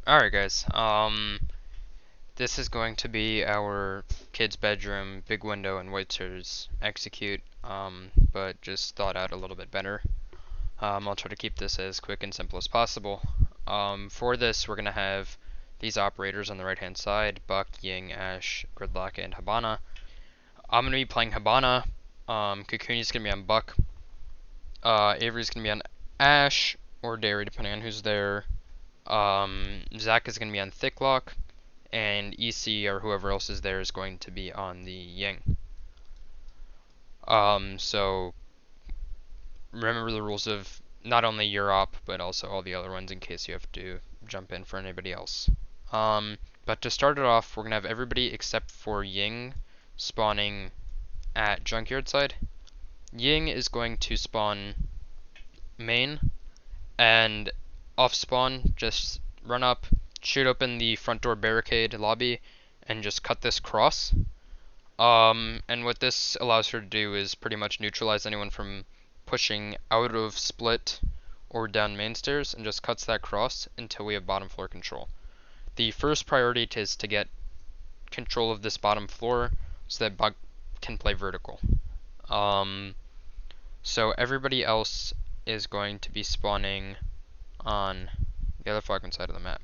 Alright guys, this is going to be our kid's bedroom, big window, and white stairs execute, but just thought out a little bit better. I'll try to keep this as quick and simple as possible. For this, we're going to have these operators on the right hand side, Buck, Ying, Ash, Gridlock, and Hibana. I'm going to be playing Hibana, Kakuni's going to be on Buck, Avery's going to be on Ash, or Dairy, depending on who's there. Zach is going to be on Thicklock, and EC or whoever else is there is going to be on the Ying. So remember the rules of not only your op, but also all the other ones in case you have to jump in for anybody else. But to start it off, we're going to have everybody except for Ying spawning at Junkyard side. Ying is going to spawn main, and off spawn, just run up, shoot open the front door barricade lobby, and just cut this cross. And what this allows her to do is pretty much neutralize anyone from pushing out of split or down main stairs, and just cuts that cross until we have bottom floor control. The first priority is to get control of this bottom floor so that Bug can play vertical. So everybody else is going to be spawning on the other fragment side of the map.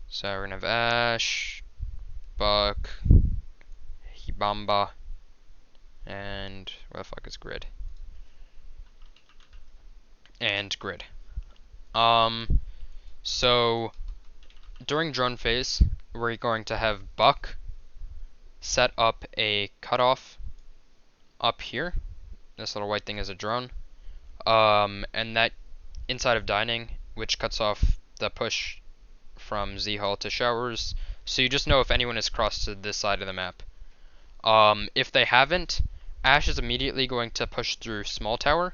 So we're gonna have Ash, Buck, Hibamba, and where the fuck is Grid? And Grid. So during drone phase, we're going to have Buck set up a cutoff up here. This little white thing is a drone. And that inside of dining, which cuts off the push from Z Hall to showers. So you just know if anyone has crossed to this side of the map. If they haven't, Ash is immediately going to push through small tower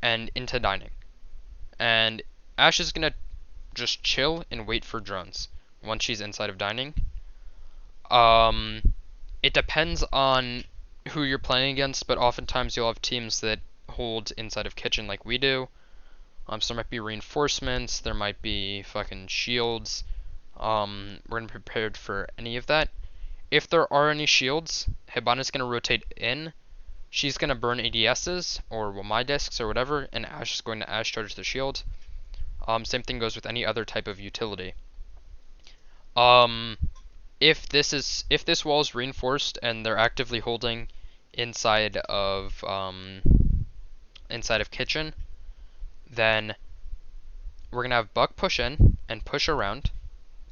and into dining. And Ash is going to just chill and wait for drones once she's inside of dining. It depends on who you're playing against, but oftentimes you'll have teams that hold inside of kitchen like we do. So there might be reinforcements, there might be fucking shields. We're gonna be prepared for any of that. If there are any shields, Hibana's gonna rotate in. She's gonna burn ADSs or my discs or whatever, and Ash is going to Ash charge the shield. Same thing goes with any other type of utility. If this wall is reinforced and they're actively holding inside of kitchen, then we're gonna have Buck push in and push around,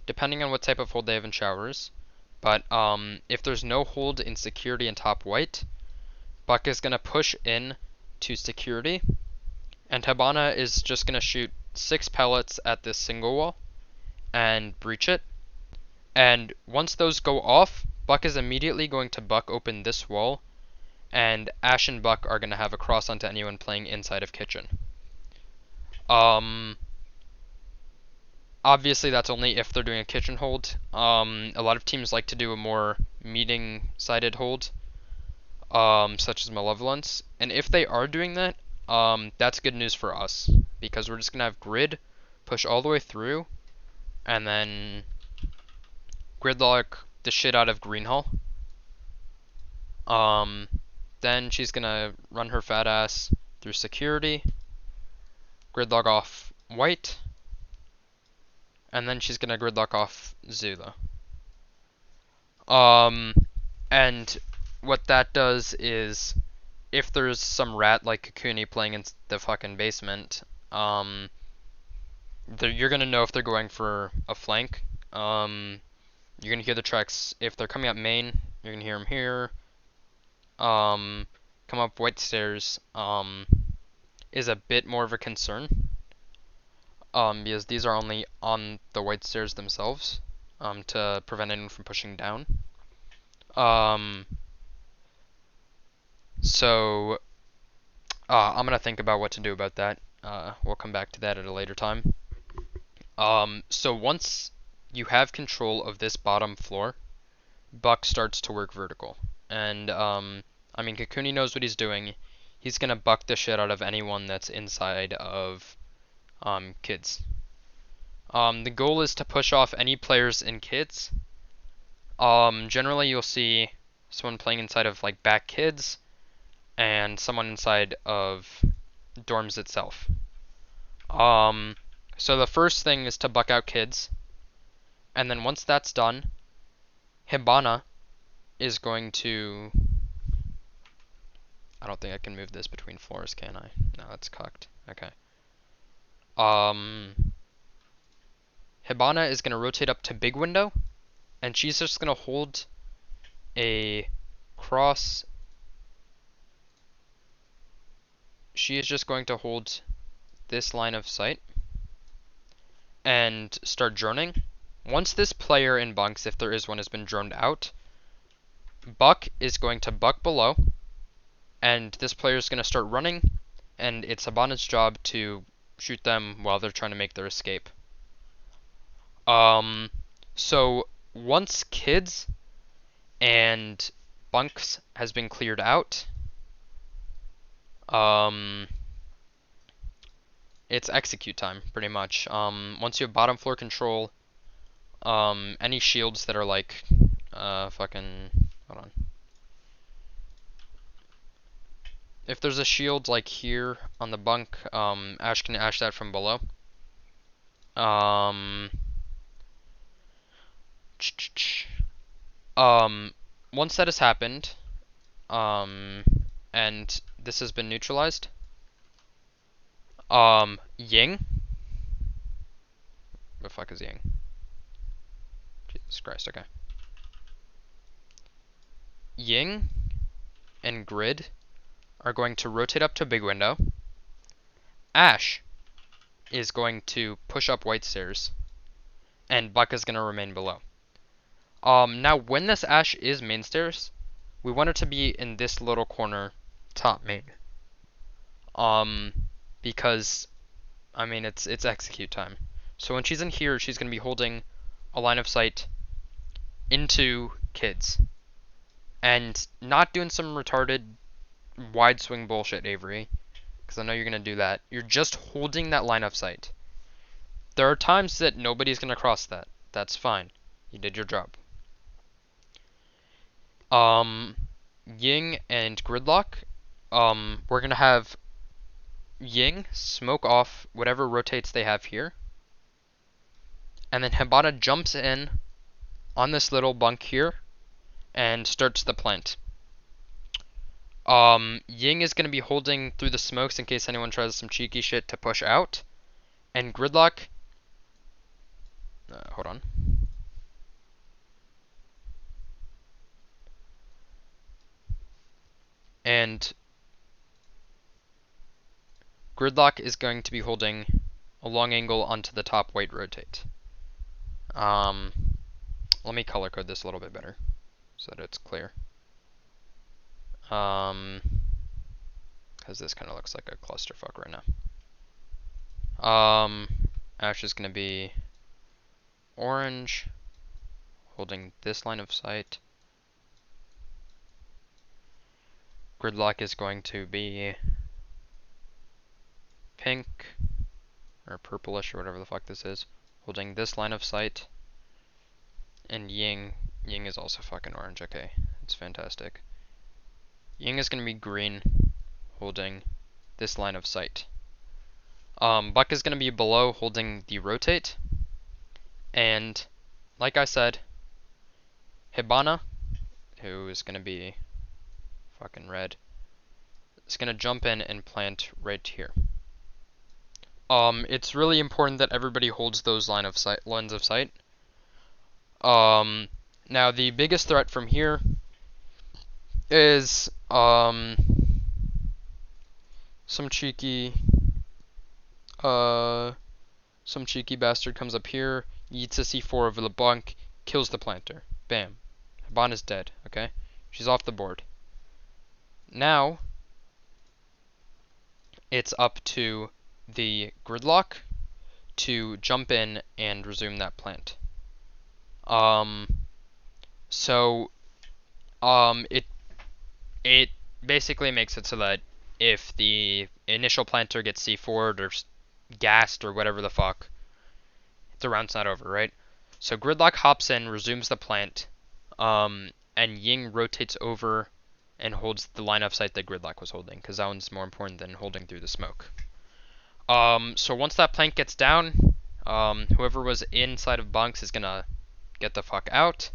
depending on what type of hold they have in showers. But if there's no hold in security and top white, Buck is gonna push in to security, and Hibana is just gonna shoot 6 pellets at this single wall and breach it. And once those go off, Buck is immediately going to Buck open this wall, and Ash and Buck are gonna have a cross onto anyone playing inside of kitchen. Obviously that's only if they're doing a kitchen hold. A lot of teams like to do a more meeting-sided hold, such as Malevolence. And if they are doing that, that's good news for us, because we're just gonna have Grid push all the way through, and then Gridlock the shit out of Green Hall. Then she's gonna run her fat ass through security, Gridlock off white, and then she's gonna Gridlock off Zula. And what that does is, if there's some rat like Kakuni playing in the fucking basement, you're gonna know if they're going for a flank. You're gonna hear the tracks if they're coming up main. You're gonna hear them here. Come up white stairs is a bit more of a concern, because these are only on the white stairs themselves, to prevent anyone from pushing down. So I'm gonna think about what to do about that. We'll come back to that at a later time. So once you have control of this bottom floor, Buck starts to work vertical. And I mean, Kakuni knows what he's doing. He's gonna buck the shit out of anyone that's inside of kids. The goal is to push off any players in kids. Generally you'll see someone playing inside of like back kids and someone inside of dorms itself. So the first thing is to buck out kids, and then once that's done, Hibana is going to. I don't think I can move this between floors, can I? No, that's cocked. Okay. Hibana is going to rotate up to big window, and she's just going to hold a cross. She is just going to hold this line of sight and start droning. Once this player in bunks, if there is one, has been droned out, Buck is going to buck below, and this player is going to start running, and it's Hibana's job to shoot them while they're trying to make their escape. So once kids and bunks has been cleared out, it's execute time, pretty much. Once you have bottom floor control, any shields that are like, fucking, hold on. If there's a shield like here on the bunk, Ash can ash that from below. Once that has happened, and this has been neutralized, Ying. The fuck is Ying? Jesus Christ, okay. Ying and Grid are going to rotate up to big window. Ash is going to push up white stairs, and Buck is going to remain below. Now when this Ash is main stairs, we want it to be in this little corner, top main. Because, I mean, it's execute time. So when she's in here, she's going to be holding a line of sight into kids. And not doing some retarded wide swing bullshit, Avery, because I know you're going to do that. You're just holding that line of sight. There are times that nobody's going to cross that. That's fine. You did your job. Ying and Gridlock, we're going to have Ying smoke off whatever rotates they have here. And then Hibana jumps in on this little bunk here and starts the plant. Ying is going to be holding through the smokes in case anyone tries some cheeky shit to push out. And Gridlock... hold on. And Gridlock is going to be holding a long angle onto the top white rotate. Let me color code this a little bit better so that it's clear. Because this kind of looks like a clusterfuck right now. Ash is going to be orange, holding this line of sight. Gridlock is going to be pink, or purplish, or whatever the fuck this is, holding this line of sight. And Ying is also fucking orange, okay, it's fantastic. Ying is going to be green, holding this line of sight. Buck is going to be below, holding the rotate. And, like I said, Hibana, who is going to be fucking red, is going to jump in and plant right here. It's really important that everybody holds those lines of sight. Now the biggest threat from here is some cheeky bastard comes up here, eats a C4 over the bunk, kills the planter. Bam. Hibana's dead, okay? She's off the board. Now it's up to the Gridlock to jump in and resume that plant. It basically makes it so that if the initial planter gets C4'd or gassed or whatever the fuck, The round's not over, right? So Gridlock hops in, resumes the plant, and Ying rotates over and holds the line of sight that Gridlock was holding, because that one's more important than holding through the smoke. So once that plant gets down, whoever was inside of bunks is gonna get the fuck out,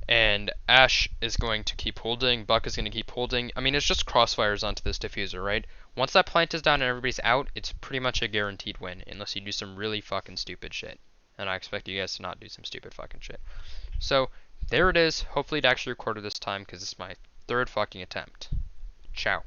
and Ash is going to keep holding, Buck is gonna keep holding. I mean, it's just crossfires onto this diffuser, right? Once that plant is down and everybody's out, it's pretty much a guaranteed win, unless you do some really fucking stupid shit. And I expect you guys to not do some stupid fucking shit. So, there it is. Hopefully it actually recorded this time, because it's my third fucking attempt. Ciao.